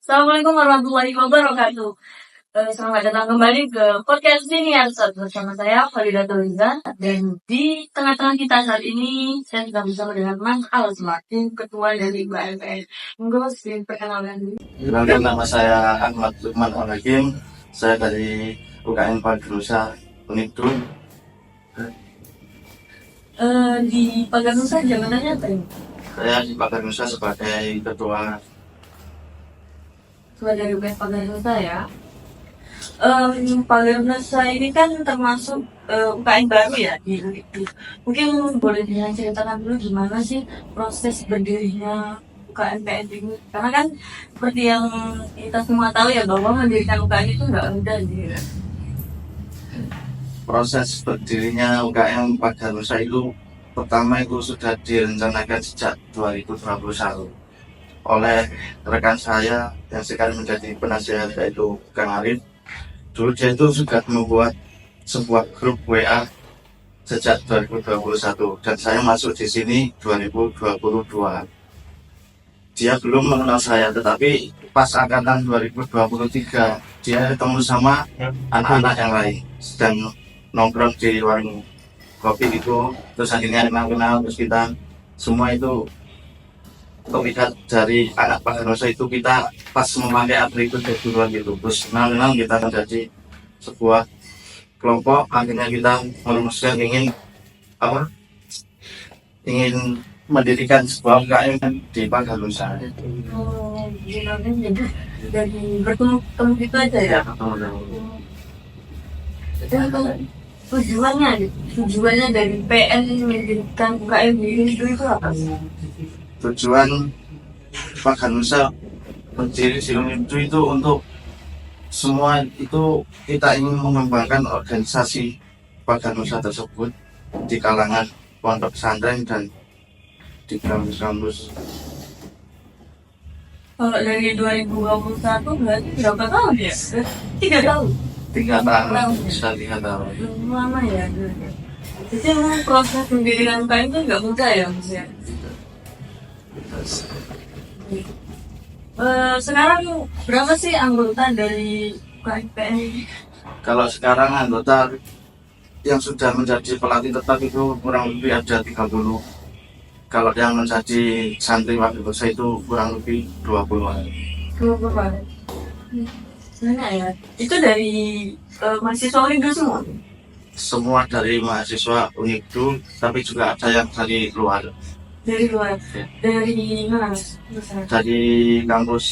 Assalamualaikum warahmatullahi wabarakatuh. Selamat datang kembali ke podcast Siniar bersama saya Farida Tuliza, dan di tengah-tengah kita saat ini saya sudah bersama dengan Mas Al selaku ketua dari BMPN. Monggo diperkenalkan dulu. Kenalkan, nama saya Ahmad Lukman Al-Hakim. Saya dari UKM Paganusa Uniddu. Di Paganusa jabatannya apa ini? Saya di Paganusa sebagai ketua. Dari UKM Paganusa ya. Paganusa ini kan termasuk UKM baru ya di Uniddu. Mungkin boleh diceritakan dulu gimana sih proses berdirinya UKM PN ini, karena kan seperti yang kita semua tahu ya bahwa mendirikan UKM itu nggak mudah gitu. Proses berdirinya UKM Paganusa itu pertama itu sudah direncanakan sejak 2021 oleh rekan saya yang sekarang menjadi penasihat, yaitu Kang Arif. Dulu dia itu sudah membuat sebuah grup WA sejak 2021 dan saya masuk di sini 2022. Dia belum mengenal saya, tetapi pas angkatan 2023 dia ketemu sama anak-anak yang lain sedang nongkrong di warung kopi gitu, terus akhirnya kenal, terus kita semua itu terlihat dari anak Paganusa itu kita pas memakai atribut keguruan gitu, terus kenal kita menjadi sebuah kelompok. Akhirnya kita merumuskan ingin mendirikan sebuah UKM di Paganusa. Jadi dari bertemu gitu aja ya. Tujuannya dari PN mendirikan UKM ini itu apa? Tujuan Paganusa berdiri di Uniddu itu untuk semua itu kita ingin mengembangkan organisasi Paganusa tersebut di kalangan pondok pesantren dan di kampus-kampus. Kalau dari 2021 berarti berapa tahun ya? 3 tahun. 3 tahun, bisa 3 tahun. Lama ya. Jadi memang proses mendirikan UKM itu nggak mudah ya, Mas ya. Sekarang berapa sih anggota dari UKM PN ini? Kalau sekarang anggota yang sudah menjadi pelatih tetap itu kurang lebih ada 30. Kalau yang menjadi santri Paganusa itu kurang lebih 20-an. 20-an. Banyak ya. Itu dari mahasiswa Uniddu semua? Semua dari mahasiswa Uniddu, tapi juga ada yang dari luar. Dari luar? Dari mana, Mas? Dari kampus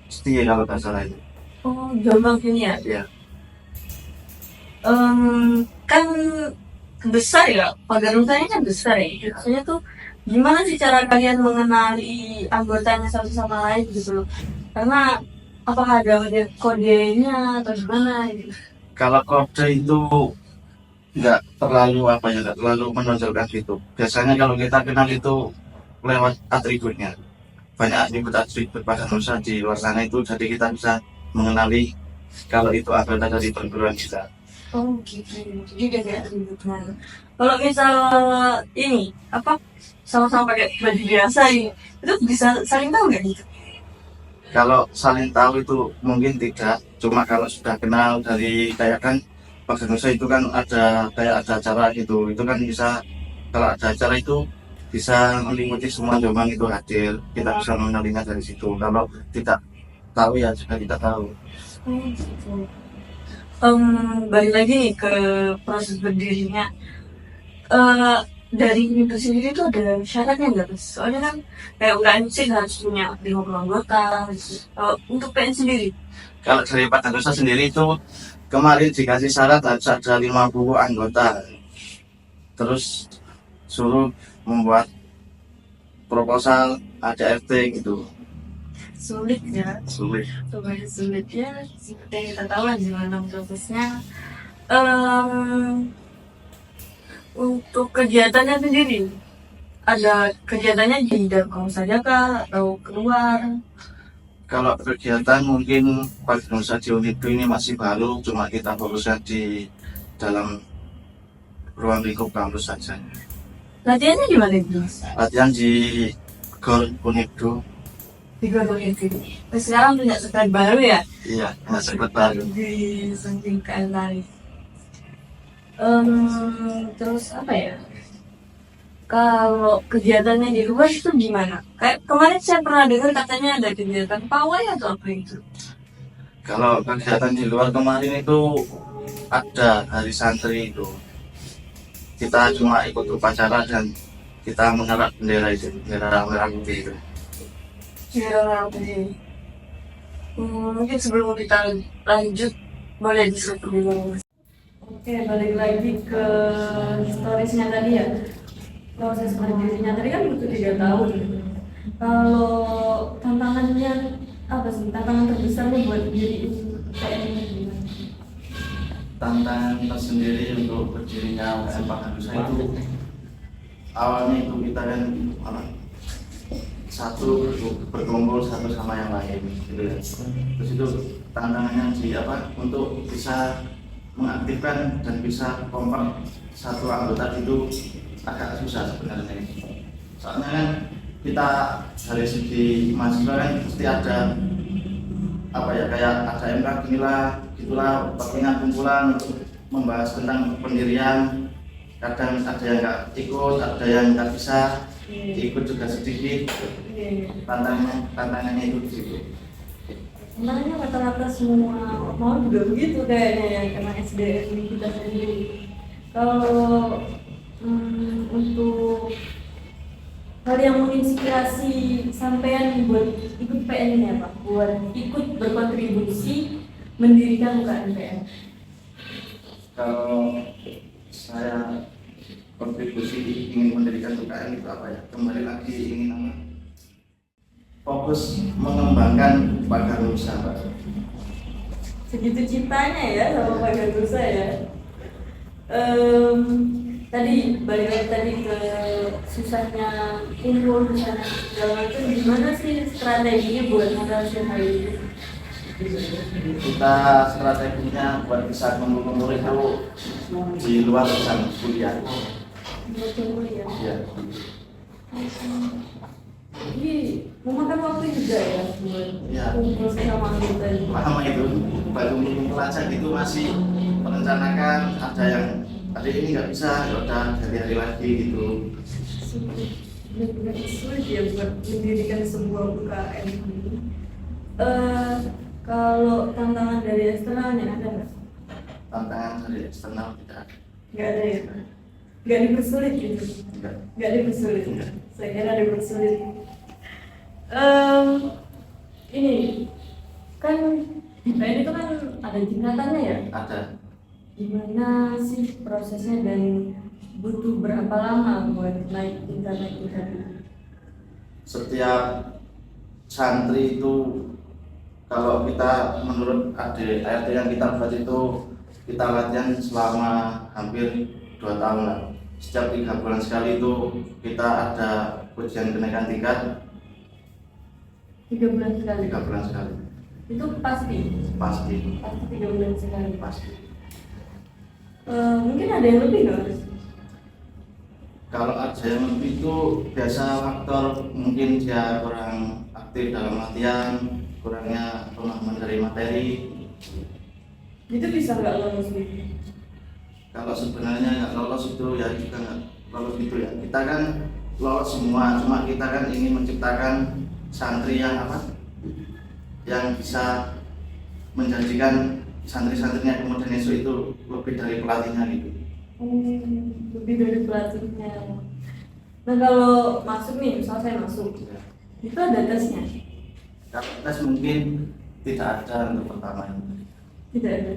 Setia kalau nggak salah itu. Oh, Jombang sini ya? Ya. Kan besar ya, Paganusa ini kan besar ya. Maksudnya tuh gimana sih cara kalian mengenali anggotanya satu sama lain gitu loh? Karena apakah ada kodenya atau gimana gitu? Kalau kode itu nggak terlalu nggak terlalu menonjolkan gitu. Biasanya kalau kita kenal itu lewat atributnya. Banyak atribut Paganusa di luar sana itu, jadi kita bisa mengenali kalau itu anggota dari perguruan kita. Oh gitu, jadi dari atributnya. Kalau misal ini sama-sama pakai baju biasa ini, itu bisa saling tahu nggak gitu? Kalau saling tahu itu mungkin tidak, cuma kalau sudah kenal dari kayak kan Paganusa itu kan ada acara gitu, itu kan bisa, kalau ada acara itu bisa meliputi semua Jombang itu hadir, kita bisa mengenalinya dari situ. Kalau tidak tahu ya juga tidak tahu. Gitu. Balik lagi nih ke proses berdirinya. Dari Uniddu sendiri tuh ada syaratnya nggak, Mas? Soalnya kan kayak UKM sih harus punya 50 anggota. Untuk PN sendiri? Kalau dari Paganusa sendiri itu kemarin dikasih syarat harus ada 50 anggota. Terus suruh membuat proposal ADRT gitu. Sulit ya. Sulit. Lumayan sulit ya. Seperti yang kita tahu lah gimana prosesnya. Untuk kegiatannya sendiri, ada kegiatannya di dalam kampus saja kah atau keluar? Kalau kegiatan mungkin Paganusa di Uniddu ini masih baru, cuma kita fokusnya di dalam ruang lingkup kampus saja. Latihannya di mana, Mas? Latihan di GOR Uniddu. tiga provinsi. Terus sekarang punya sekret baru ya Iya, masuk baru. di samping KM tadi. Terus apa ya? Kalau kegiatannya di luar itu gimana? Kayak kemarin saya pernah dengar katanya ada kegiatan pawai atau apa itu? Kalau kegiatan di luar kemarin itu ada hari santri itu. Kita cuma ikut upacara dan kita mengangkat bendera itu, bendera merah putih itu. Ya, mungkin sebelum kita lanjut boleh disuruh dulu. Oke, balik lagi ke historisnya tadi ya. Proses berdirinya tadi kan butuh 3 tahun. Kalau tantangannya apa sih? Tantangan terbesarnya buat diri UKM ini gimana? Tantangan tersendiri untuk berdirinya UKM Pagadusa itu awalnya itu kita kan satu berkumpul satu sama yang lain gitu ya. Terus itu tantangannya untuk bisa mengaktifkan dan bisa kompak satu anggota itu agak susah sebenarnya. Soalnya kan kita dari segi mahasiswa kan pasti ada kayak ada MK gitulah pertemuan kumpulan untuk membahas tentang pendirian. Kadang ada yang nggak ikut, ada yang nggak bisa ikut juga sedikit. Tantangannya itu di situ. Sebenarnya rata-rata semua mau juga begitu kayaknya ya, karena SDM di kita sendiri. Kalau untuk hal yang menginspirasi sampean buat ikut PN ini apa? Buat ikut berkontribusi mendirikan UKM PN. Kalau saya kontribusi ingin mendirikan UKM itu apa ya? Kembali lagi ingin fokus mengembangkan Pagadusa, Pak. Segitu cintanya ya sama Pagadusa ya. Tadi balik lagi tadi ke susahnya kumpul, susahnya segala macam, gimana sih strateginya buat ngatasin hal itu? Kita strateginya buat bisa kumpul itu di luar jam kuliah. Ya. Iya. Jadi memakan waktu juga ya buat Ya. kumpul sama anggota itu. Paham itu, baru kumpul aja gitu masih merencanakan, ada ini nggak bisa, ya udah hari-hari lagi gitu. Benar-benar sulit ya buat mendirikan sebuah UKM ini. Kalau tantangan dari eksternalnya ada nggak? Tantangan dari eksternal tidak ada. Nggak ada ya? Nggak dipersulit gitu? Enggak. Nggak dipersulit? Enggak. Saya kira dipersulit. Ini kan ini itu kan ada tingkatannya ya? Ada. Gimana sih prosesnya dan butuh berapa lama buat naik tingkat? Setiap santri itu kalau kita menurut ART yang kita buat itu kita latihan selama hampir 2 tahun lah. Setiap 3 bulan sekali itu kita ada ujian kenaikan tingkat. 3 bulan sekali? 3 bulan sekali. Itu pasti? Pasti. Pasti 3 bulan sekali? Pasti. Mungkin ada yang lebih nggak? Kalau ada yang lebih itu biasa faktor mungkin dia kurang aktif dalam latihan, kurangnya pemahaman dari materi. Itu bisa nggak lolos gitu? Kalau sebenarnya nggak lolos itu ya juga nggak lolos gitu ya. Kita kan lolos semua, cuma kita kan ingin menciptakan santri yang yang bisa menjadikan santri-santrinya kemudian esok itu lebih dari pelatihnya gitu. Lebih dari pelatihnya. Nah kalau masuk nih, misal saya masuk, itu ada tesnya? Kalau tes mungkin tidak ada untuk pertama ini. Tidak ada.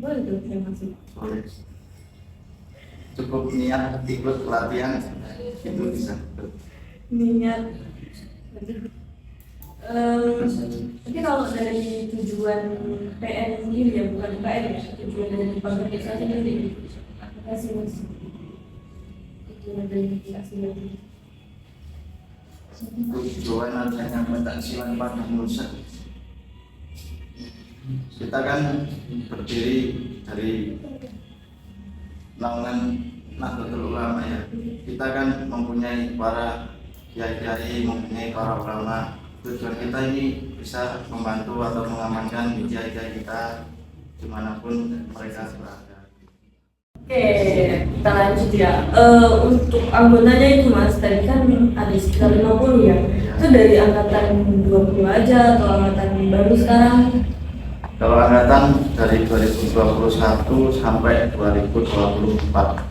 Boleh dong saya masuk? Boleh. Cukup niat ikut pelatihan itu bisa. Niat. Tapi kalau dari tujuan PN sendiri ya, bukan UKM ya, tujuan dari Pagadusa sendiri apa sih mas? Tujuan dari Tujuan adanya pencaksilan Pagadusa, kita kan berdiri dari naungan Nahdlatul Ulama ya. Kita kan mempunyai para kiai-kiai, mempunyai para ulama. Tujuan kita ini bisa membantu atau mengamankan kiai-kiai kita dimanapun mereka berada. Oke, kita lanjut ya. Untuk anggotanya itu Mas, tadi kan ada sekitar 50 ya. Itu dari angkatan 20 aja atau angkatan baru sekarang? Kalau angkatan dari 2021 sampai 2024.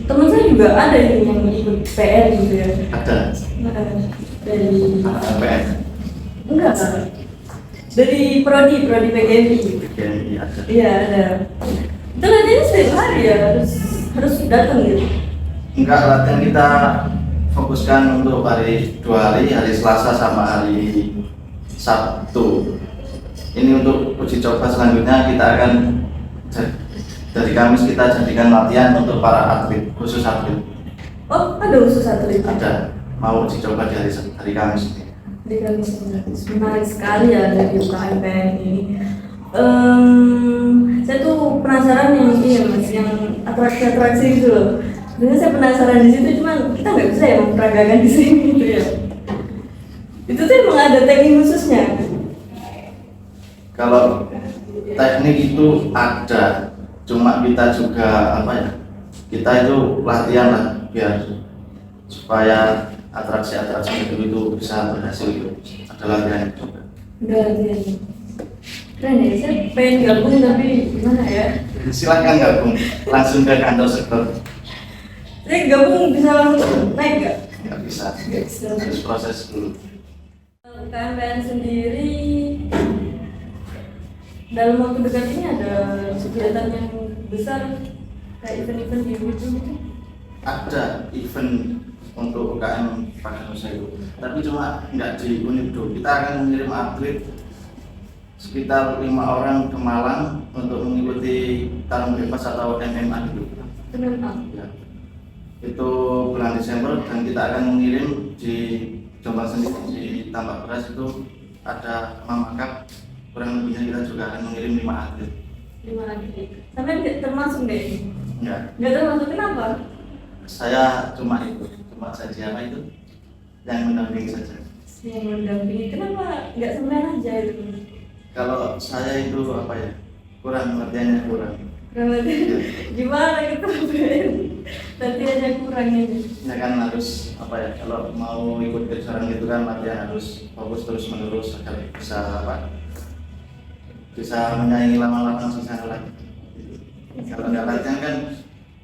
Teman saya juga ada yang ikut PR gitu ya. Ada Dari PN, enggak, dari prodi PGMI. PGMI ada. Iya ada. Itu latihannya setiap hari ya, harus datang gitu. Enggak, latihan kita fokuskan untuk hari 2 hari, hari Selasa sama hari Sabtu. Ini untuk uji coba selanjutnya kita akan dari Kamis kita jadikan latihan untuk para atlet, khusus atlet. Oh, ada khusus atlet? Ada, mau uji coba di hari Kamis ini. Di Kamis, menarik sekali ya dari UKM PN ini. Saya tuh penasaran yang ini ya Mas, yang atraksi-atraksi gitu loh. Sebenarnya saya penasaran di situ, cuman kita nggak bisa ya memperagakan di sini gitu ya. Itu tuh emang ada teknik khususnya? Kalau teknik itu ada, cuma kita juga kita itu latihan lah biar supaya atraksi-atraksi itu bisa berhasil gitu. Ada latihan juga. Udah latihan. Keren ya, saya pengen gabung tapi gimana ya? Silakan gabung, langsung ke kantor sektor. Saya gabung bisa langsung naik nggak? Nggak bisa, Nggak bisa. harus proses dulu. KMPN sendiri dalam waktu dekat ini ada kegiatan yang besar kayak event-event di YouTube gitu? Ada event untuk UKM Padang Nusa itu, tapi cuma nggak di Unibdo. Kita akan mengirim atlet sekitar 5 orang ke Malang untuk mengikuti tarung bebas atau MMA gitu. MMA? Ya. Itu bulan Desember, dan kita akan mengirim di Jombang sendiri, di Tambak Beras itu ada Mamakap. Kurang lebihnya kita juga akan mengirim 5 atlet. 5 atlet. Sampai nggak termasuk deh? Enggak. Nggak termasuk, kenapa? Saya cuma saja itu yang mendampingi saja. Yang mendampingi, kenapa nggak sebenarnya aja itu? Kalau saya itu kurang latihannya kurang. Gimana gitu? Latihannya kurang ini. Ya kan harus kalau mau ikut kejuaraan gitu kan latihan harus fokus terus menerus agar bisa menyaingi lama-lama susah lagi. Kalau nggak latihan kan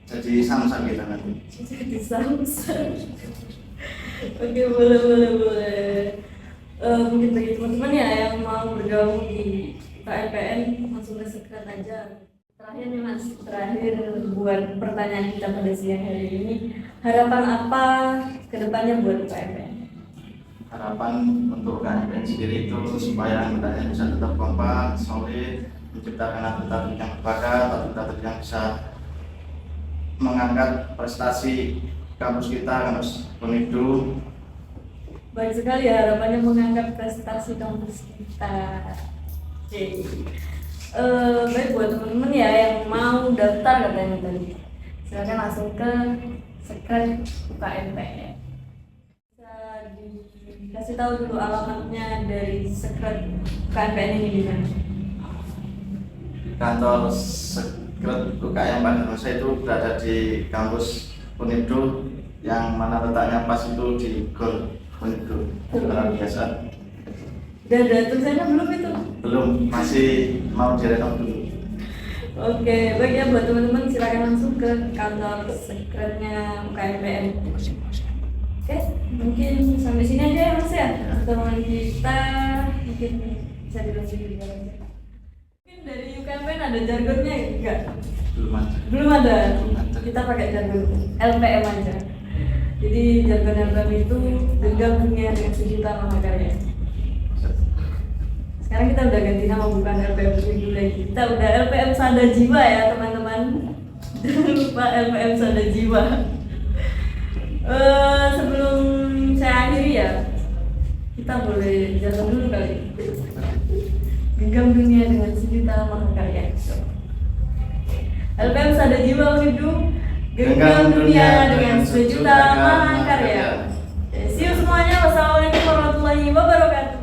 jadi samsak kita nanti. Jadi samsak. Oke, boleh. Mungkin bagi teman-teman ya yang mau bergabung di KMPN langsung ke sekret aja. Terakhir nih Mas, buat pertanyaan kita pada siang hari ini, harapan apa kedepannya buat KMPN? Harapan untuk KMPN sendiri itu supaya anggotanya bisa tetap kompak, solid, menciptakan atlet yang berbakat, atlet yang bisa mengangkat prestasi kampus kita, kampus Unibdo. Baik sekali ya, harapannya mengangkat prestasi kampus kita. Oke. Baik buat teman-teman ya yang mau daftar katanya tadi, silakan langsung ke sekret UKMPN. Bisa dikasih tahu dulu alamatnya dari sekret UKMPN ini di mana? Kantor sekret UKM Padang Nusa itu berada di kampus Unibdo, yang mana letaknya pas itu di Gor Unibdo, luar biasa. Dan ada tulisannya belum itu? Belum, masih mau direkam dulu. Oke, baik ya buat teman-teman silakan langsung ke kantor sekretnya UKMPN. Oke, mungkin sampai sini aja ya Mas ya. Pertemuan kita mungkin bisa dilanjutkan di dalam. Mungkin dari UKMPN ada jargonnya enggak? Belum ada. Kita pakai jargon LPM aja. Jadi jargon LPM itu genggam dunia dengan sejuta mahakarya. Sekarang kita udah ganti nama, bukan LPM Unibdo lagi. Kita udah LPM Sada Jiwa ya teman-teman. Jangan lupa LPM Sada Jiwa. Sebelum saya akhiri ya, kita boleh jalan dulu kali. Genggam dunia dengan sejuta mahakarya. LPM Sada Jiwa Unibdo, genggam dunia dengan sejuta Mahakarya. See you semuanya. Wassalamualaikum warahmatullahi wabarakatuh.